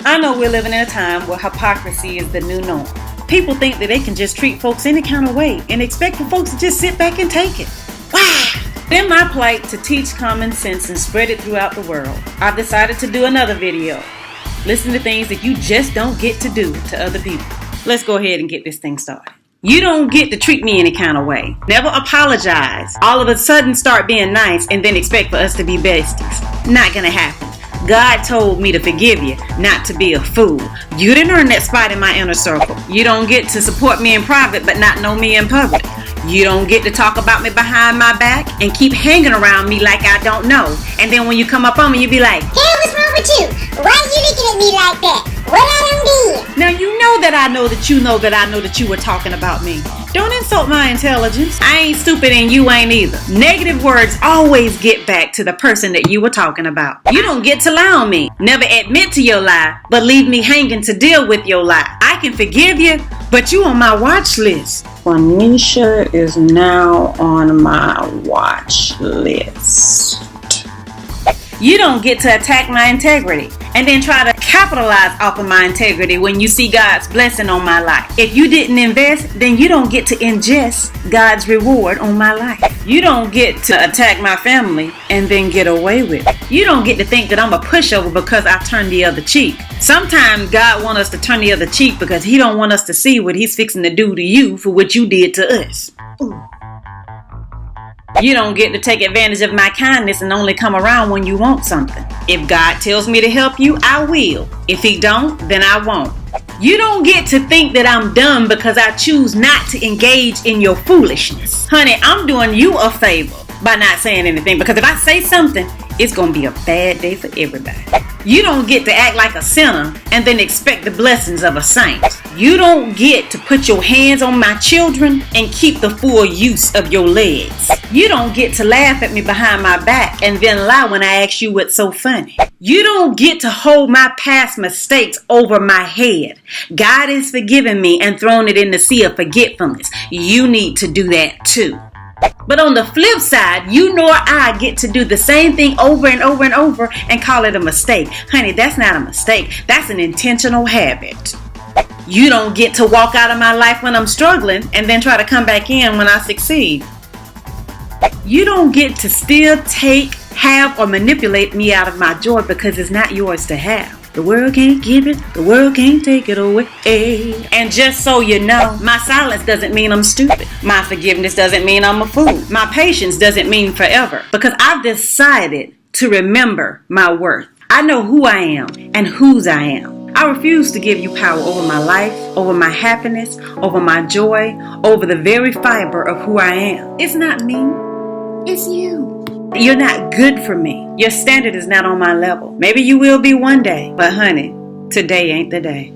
I know we're living in a time where hypocrisy is the new norm. People think that they can just treat folks any kind of way and expect for folks to just sit back and take it. Wow! In my plight to teach common sense and spread it throughout the world, I've decided to do another video. Listen to things that you just don't get to do to other people. Let's go ahead and get this thing started. You don't get to treat me any kind of way. Never apologize. All of a sudden start being nice and then expect for us to be besties. Not gonna happen. God told me to forgive you, not to be a fool. You didn't earn that spot in my inner circle. You don't get to support me in private but not know me in public. You don't get to talk about me behind my back and keep hanging around me like I don't know. And then when you come up on me, you be like, "Hey, what's wrong with you? Why are you looking at me like that? What I done did?" Now you know that I know that you know that I know that you were talking about me. Don't insult my intelligence. I ain't stupid and you ain't either. Negative words always get back to the person that you were talking about. You don't get to lie on me. Never admit to your lie, but leave me hanging to deal with your lie. I can forgive you, but you on my watch list. Juanisha is now on my watch list. You don't get to attack my integrity and then try to capitalize off of my integrity when you see God's blessing on my life. If you didn't invest, then you don't get to ingest God's reward on my life. You don't get to attack my family and then get away with it. You don't get to think that I'm a pushover because I turned the other cheek. Sometimes God wants us to turn the other cheek because He don't want us to see what He's fixing to do to you for what you did to us. Ooh. You don't get to take advantage of my kindness and only come around when you want something. If God tells me to help you, I will. If He don't, then I won't. You don't get to think that I'm dumb because I choose not to engage in your foolishness. Honey, I'm doing you a favor by not saying anything, because if I say something, it's going to be a bad day for everybody. You don't get to act like a sinner and then expect the blessings of a saint. You don't get to put your hands on my children and keep the full use of your legs. You don't get to laugh at me behind my back and then lie when I ask you what's so funny. You don't get to hold my past mistakes over my head. God has forgiven me and thrown it in the sea of forgetfulness. You need to do that too. But on the flip side, you nor I get to do the same thing over and over and over and call it a mistake. Honey, that's not a mistake. That's an intentional habit. You don't get to walk out of my life when I'm struggling and then try to come back in when I succeed. You don't get to still take, have, or manipulate me out of my joy because it's not yours to have. The world can't give it, the world can't take it away. And just so you know, my silence doesn't mean I'm stupid. My forgiveness doesn't mean I'm a fool. My patience doesn't mean forever. Because I've decided to remember my worth. I know who I am and whose I am. I refuse to give you power over my life, over my happiness, over my joy, over the very fiber of who I am. It's not me, it's you. You're not good for me. Your standard is not on my level. Maybe you will be one day, but honey, today ain't the day.